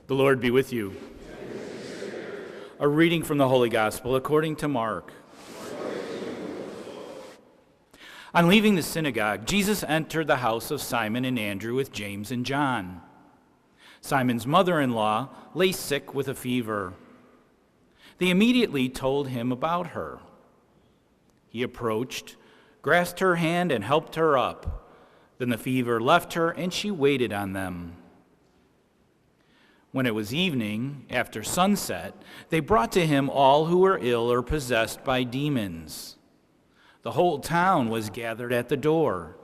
The Lord be with you. A reading from the Holy Gospel according to Mark. On leaving the synagogue, Jesus entered the house of Simon and Andrew with James and John. Simon's mother-in-law lay sick with a fever. They immediately told him about her. He approached, grasped her hand, and helped her up. Then the fever left her, and she waited on them. When it was evening, after sunset, they brought to him all who were ill or possessed by demons. The whole town was gathered at the door.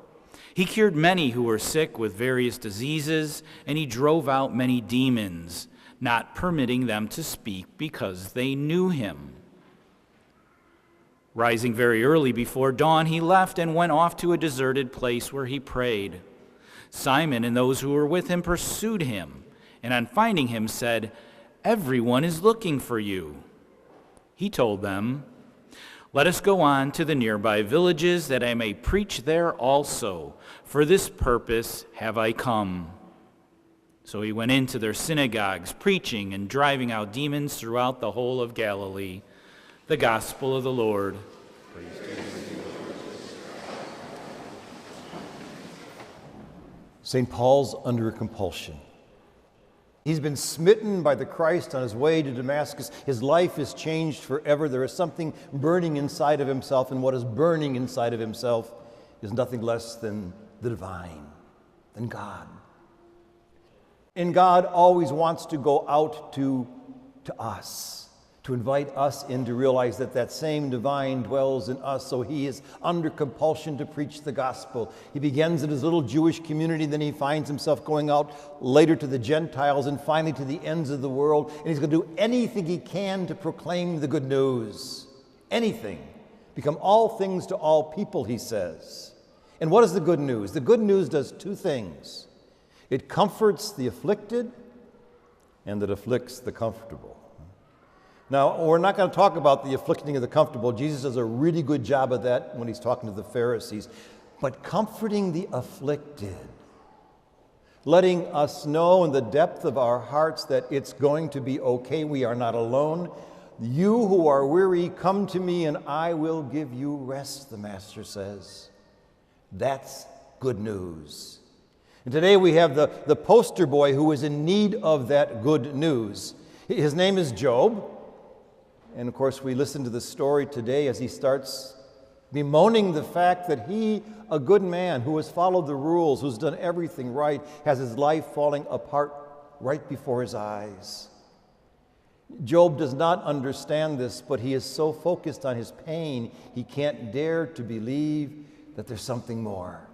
He cured many who were sick with various diseases, and he drove out many demons, not permitting them to speak because they knew him. Rising very early before dawn, he left and went off to a deserted place where he prayed. Simon and those who were with him pursued him, and on finding him said, "Everyone is looking for you." He told them, "Let us go on to the nearby villages that I may preach there also. For this purpose have I come." So he went into their synagogues, preaching and driving out demons throughout the whole of Galilee. The Gospel of the Lord. Praise to you. St. Paul's under compulsion. He's been smitten by the Christ on his way to Damascus. His life is changed forever. There is something burning inside of himself, and what is burning inside of himself is nothing less than the divine, than God. And God always wants to go out to us, to invite us in to realize that that same divine dwells in us. So he is under compulsion to preach the gospel. He begins in his little Jewish community, then he finds himself going out later to the Gentiles and finally to the ends of the world. And he's going to do anything he can to proclaim the good news. Anything. Become all things to all people, he says. And what is the good news? The good news does two things. It comforts the afflicted and it afflicts the comfortable. Now, we're not going to talk about the afflicting of the comfortable. Jesus does a really good job of that when he's talking to the Pharisees. But comforting the afflicted, letting us know in the depth of our hearts that it's going to be okay. We are not alone. You who are weary, come to me and I will give you rest, the Master says. That's good news. And today we have the poster boy who is in need of that good news. His name is Job. And of course, we listen to the story today as he starts bemoaning the fact that he, a good man who has followed the rules, who's done everything right, has his life falling apart right before his eyes. Job does not understand this, but he is so focused on his pain, he can't dare to believe that there's something more.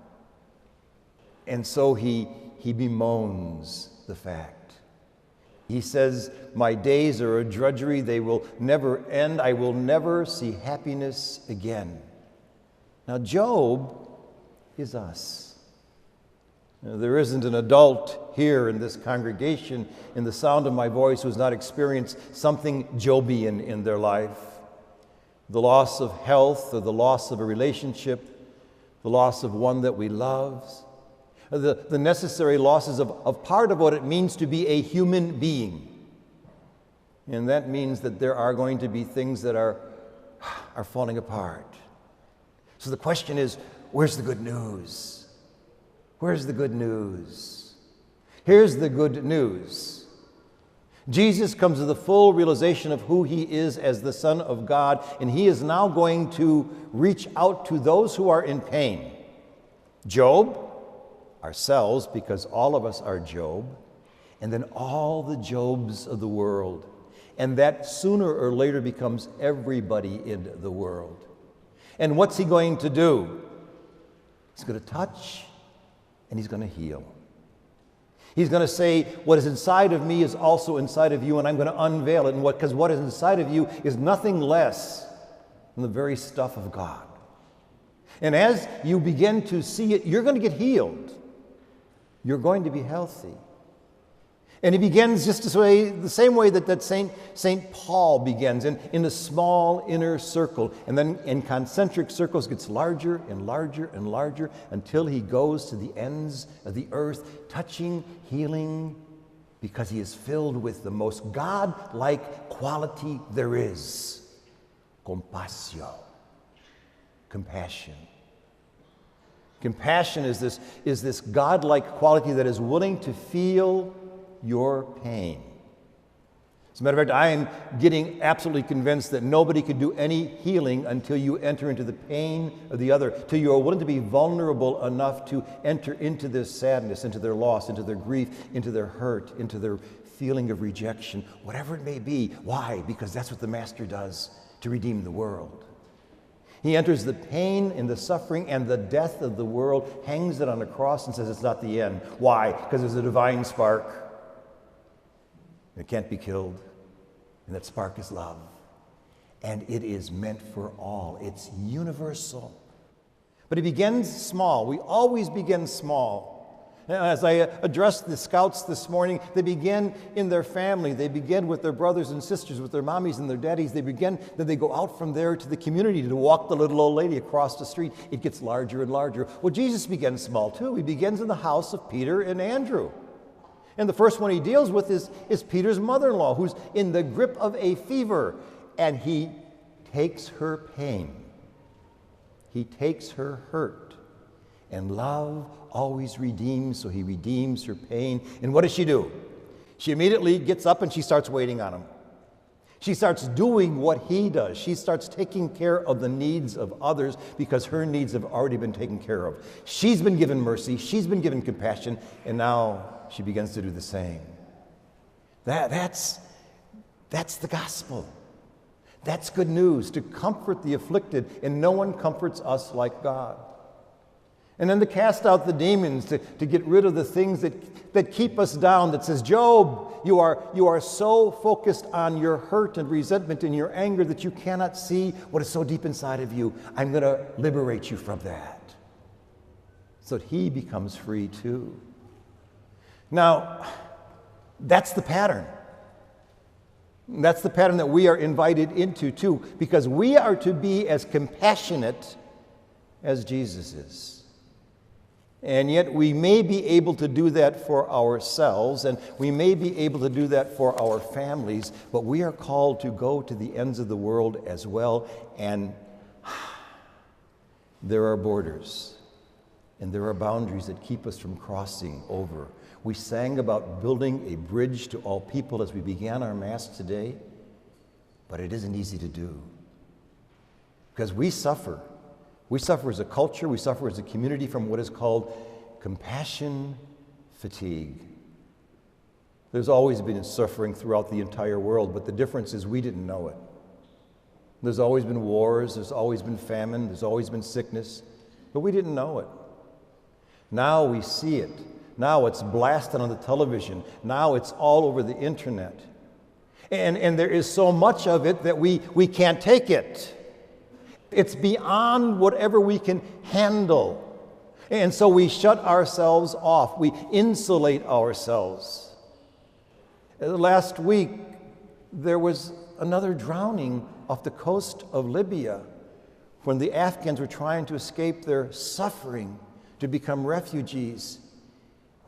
And so he bemoans the fact. He says, "My days are a drudgery, they will never end. I will never see happiness again." Now, Job is us. Now, there isn't an adult here in this congregation, in the sound of my voice, who has not experienced something Jobian in their life. The loss of health, or the loss of a relationship, the loss of one that we love, the necessary losses of part of what it means to be a human being. And that means that there are going to be things that are falling apart. So the question is, where's the good news? Where's the good news? Here's the good news. Jesus comes to the full realization of who he is as the Son of God, and he is now going to reach out to those who are in pain. Job, ourselves, because all of us are Job, and then all the Jobs of the world. And that sooner or later becomes everybody in the world. And what's he going to do? He's going to touch and he's going to heal. He's going to say, what is inside of me is also inside of you, and I'm going to unveil it. Because what is inside of you is nothing less than the very stuff of God. And as you begin to see it, you're going to get healed. You're going to be healthy. And he begins just to say the same way that St. Paul begins, in a small inner circle, and then in concentric circles gets larger and larger and larger until he goes to the ends of the earth, touching, healing, because he is filled with the most God-like quality there is, compassion, compassion. Compassion is this God-like quality that is willing to feel your pain. As a matter of fact, I am getting absolutely convinced that nobody can do any healing until you enter into the pain of the other, till you are willing to be vulnerable enough to enter into their sadness, into their loss, into their grief, into their hurt, into their feeling of rejection, whatever it may be. Why? Because that's what the Master does to redeem the world. He enters the pain and the suffering and the death of the world, hangs it on a cross and says it's not the end. Why? Because there's a divine spark. It can't be killed. And that spark is love. And it is meant for all. It's universal. But it begins small. We always begin small. As I addressed the scouts this morning, they begin in their family. They begin with their brothers and sisters, with their mommies and their daddies. Then they go out from there to the community to walk the little old lady across the street. It gets larger and larger. Well, Jesus begins small too. He begins in the house of Peter and Andrew. And the first one he deals with is Peter's mother-in-law, who's in the grip of a fever. And he takes her pain. He takes her hurt. And love always redeems, so he redeems her pain. And what does she do? She immediately gets up and she starts waiting on him. She starts doing what he does. She starts taking care of the needs of others because her needs have already been taken care of. She's been given mercy. She's been given compassion. And now she begins to do the same. That's the gospel. That's good news, to comfort the afflicted, and no one comforts us like God. And then to cast out the demons, to get rid of the things that keep us down, that says, Job, you are so focused on your hurt and resentment and your anger that you cannot see what is so deep inside of you. I'm going to liberate you from that. So that he becomes free too. Now, that's the pattern. That's the pattern that we are invited into too, because we are to be as compassionate as Jesus is. And yet we may be able to do that for ourselves, and we may be able to do that for our families, but we are called to go to the ends of the world as well, and there are borders, and there are boundaries that keep us from crossing over. We sang about building a bridge to all people as we began our Mass today, but it isn't easy to do, because we suffer. We suffer as a culture, we suffer as a community from what is called compassion fatigue. There's always been suffering throughout the entire world, but the difference is we didn't know it. There's always been wars, there's always been famine, there's always been sickness, but we didn't know it. Now we see it. Now it's blasted on the television. Now it's all over the internet. And there is so much of it that we can't take it. It's beyond whatever we can handle. And so we shut ourselves off. We insulate ourselves. Last week, there was another drowning off the coast of Libya when the Afghans were trying to escape their suffering to become refugees.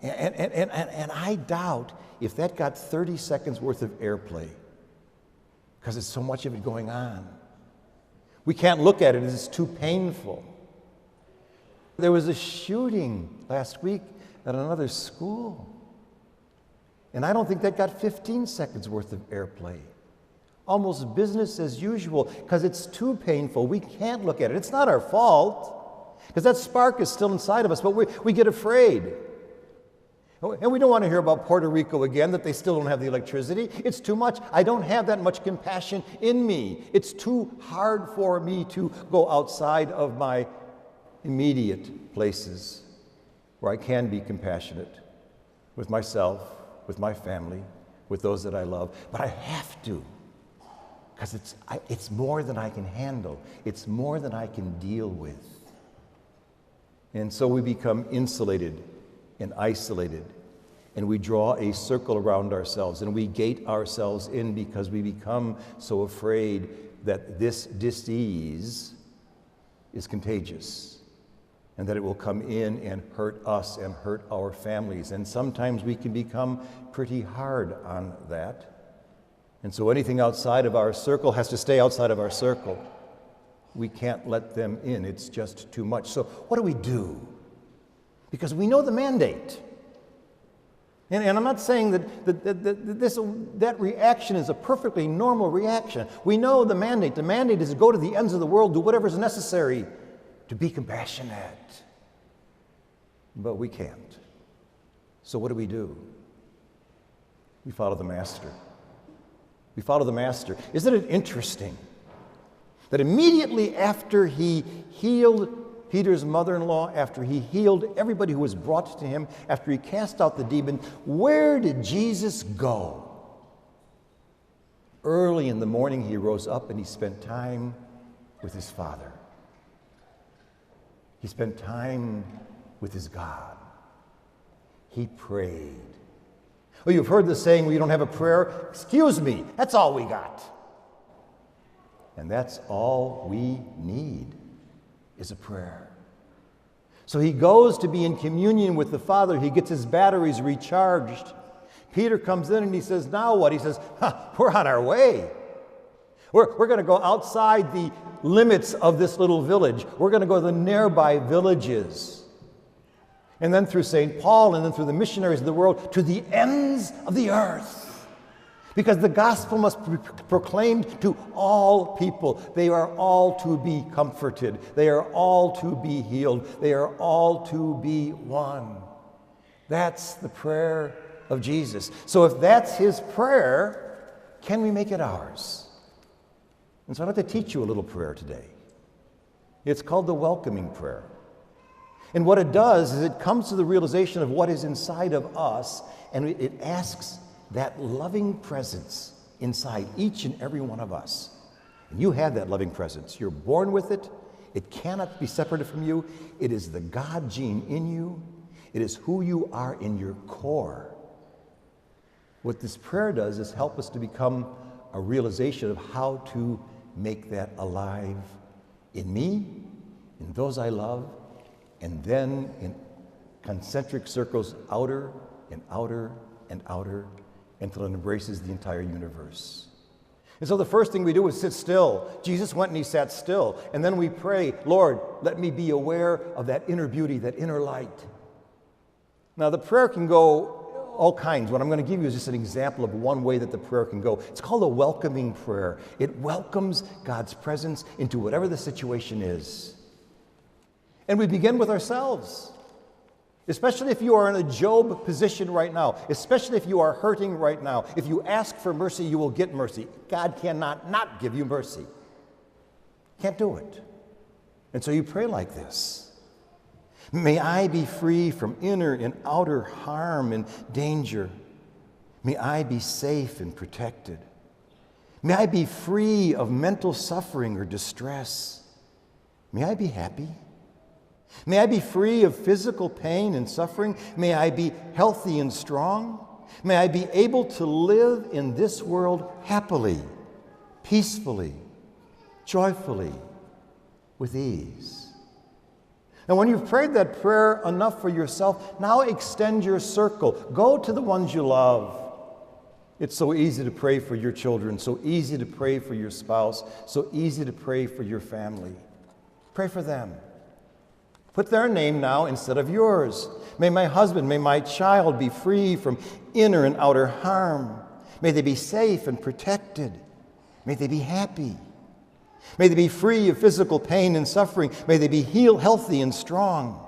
And I doubt if that got 30 seconds worth of airplay, because there's so much of it going on. We can't look at it, it's too painful. There was a shooting last week at another school, and I don't think that got 15 seconds worth of airplay. Almost business as usual, because it's too painful. We can't look at it. It's not our fault, because that spark is still inside of us, but we get afraid. And we don't want to hear about Puerto Rico again, that they still don't have the electricity. It's too much. I don't have that much compassion in me. It's too hard for me to go outside of my immediate places where I can be compassionate with myself, with my family, with those that I love. But I have to, because it's more than I can handle. It's more than I can deal with. And so we become insulated and isolated, and we draw a circle around ourselves, and we gate ourselves in because we become so afraid that this disease is contagious. and that it will come in and hurt us and hurt our families. And sometimes we can become pretty hard on that. And so anything outside of our circle has to stay outside of our circle. We can't let them in. It's just too much. So what do we do? Because we know the mandate. And I'm not saying that reaction is a perfectly normal reaction. We know the mandate. The mandate is to go to the ends of the world, do whatever is necessary to be compassionate. But we can't. So what do? We follow the Master. We follow the Master. Isn't it interesting that immediately after he healed Peter's mother-in-law, after he healed everybody who was brought to him, after he cast out the demon, where did Jesus go? Early in the morning, he rose up and he spent time with his Father. He spent time with his God. He prayed. Oh, you've heard the saying, well, you don't have a prayer? Excuse me, that's all we got. And that's all we need is a prayer. So he goes to be in communion with the Father. He gets his batteries recharged. Peter comes in and he says, now what? He says, we're on our way. We're going to go outside the limits of this little village. We're going to go to the nearby villages. And then through St. Paul and then through the missionaries of the world to the ends of the earth. Because the gospel must be proclaimed to all people. They are all to be comforted. They are all to be healed. They are all to be one. That's the prayer of Jesus. So if that's his prayer, can we make it ours? And so I'd like to teach you a little prayer today. It's called the welcoming prayer. And what it does is it comes to the realization of what is inside of us, and it asks that loving presence inside each and every one of us. And you have that loving presence. You're born with it. It cannot be separated from you. It is the God gene in you. It is who you are in your core. What this prayer does is help us to become a realization of how to make that alive in me, in those I love, and then in concentric circles, outer and outer and outer, until it embraces the entire universe. And so the first thing we do is sit still. Jesus went and he sat still. And then we pray, Lord, let me be aware of that inner beauty, that inner light. Now the prayer can go all kinds. What I'm going to give you is just an example of one way that the prayer can go. It's called a welcoming prayer. It welcomes God's presence into whatever the situation is. And we begin with ourselves. Especially if you are in a Job position right now, especially if you are hurting right now. If you ask for mercy, you will get mercy. God cannot not give you mercy. Can't do it. And so you pray like this. May I be free from inner and outer harm and danger. May I be safe and protected. May I be free of mental suffering or distress. May I be happy. May I be free of physical pain and suffering. May I be healthy and strong. May I be able to live in this world happily, peacefully, joyfully, with ease. And when you've prayed that prayer enough for yourself, now extend your circle. Go to the ones you love. It's so easy to pray for your children, so easy to pray for your spouse, so easy to pray for your family. Pray for them. Put their name now instead of yours. May my husband, may my child be free from inner and outer harm. May they be safe and protected. May they be happy. May they be free of physical pain and suffering. May they be healthy and strong.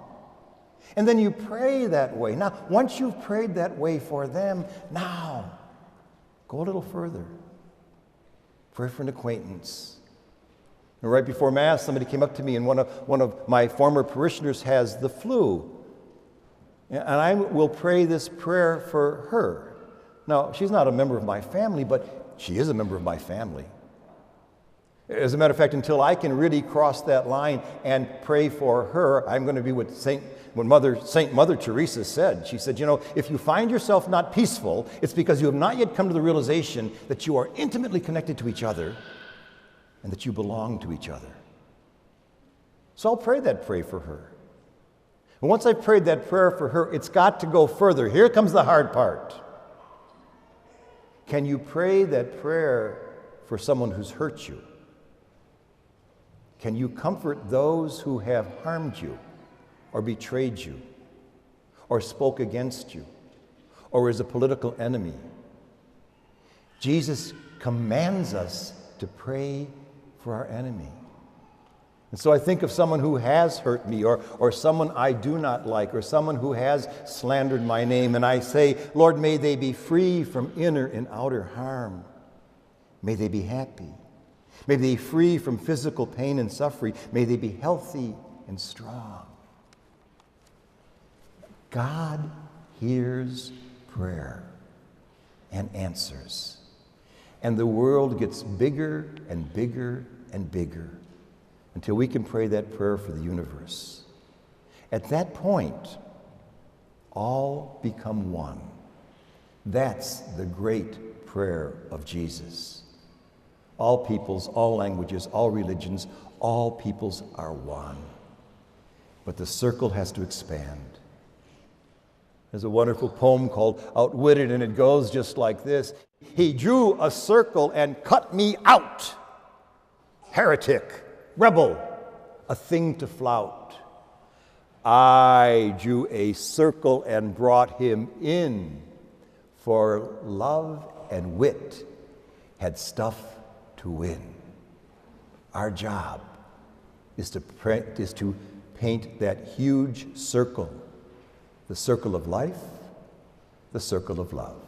And then you pray that way. Now, once you've prayed that way for them, now go a little further. Pray for an acquaintance. And right before Mass, somebody came up to me, and one of my former parishioners has the flu. And I will pray this prayer for her. Now, she's not a member of my family, but she is a member of my family. As a matter of fact, until I can really cross that line and pray for her, I'm going to be what Saint Mother Teresa said. She said, if you find yourself not peaceful, it's because you have not yet come to the realization that you are intimately connected to each other and that you belong to each other. So I'll pray that prayer for her. And once I've prayed that prayer for her, it's got to go further. Here comes the hard part. Can you pray that prayer for someone who's hurt you? Can you comfort those who have harmed you or betrayed you or spoke against you or is a political enemy? Jesus commands us to pray for our enemy. And so I think of someone who has hurt me or someone I do not like or someone who has slandered my name, and I say, Lord, may they be free from inner and outer harm. May they be happy. May they be free from physical pain and suffering. May they be healthy and strong. God hears prayer and answers. And the world gets bigger and bigger and bigger until we can pray that prayer for the universe. At that point, all become one. That's the great prayer of Jesus. All peoples, all languages, all religions, all peoples are one. But the circle has to expand. There's a wonderful poem called Outwitted, and it goes just like this. He drew a circle and cut me out. Heretic, rebel, a thing to flout. I drew a circle and brought him in, for love and wit had stuff to win. Our job is to paint that huge circle, the circle of life, the circle of love.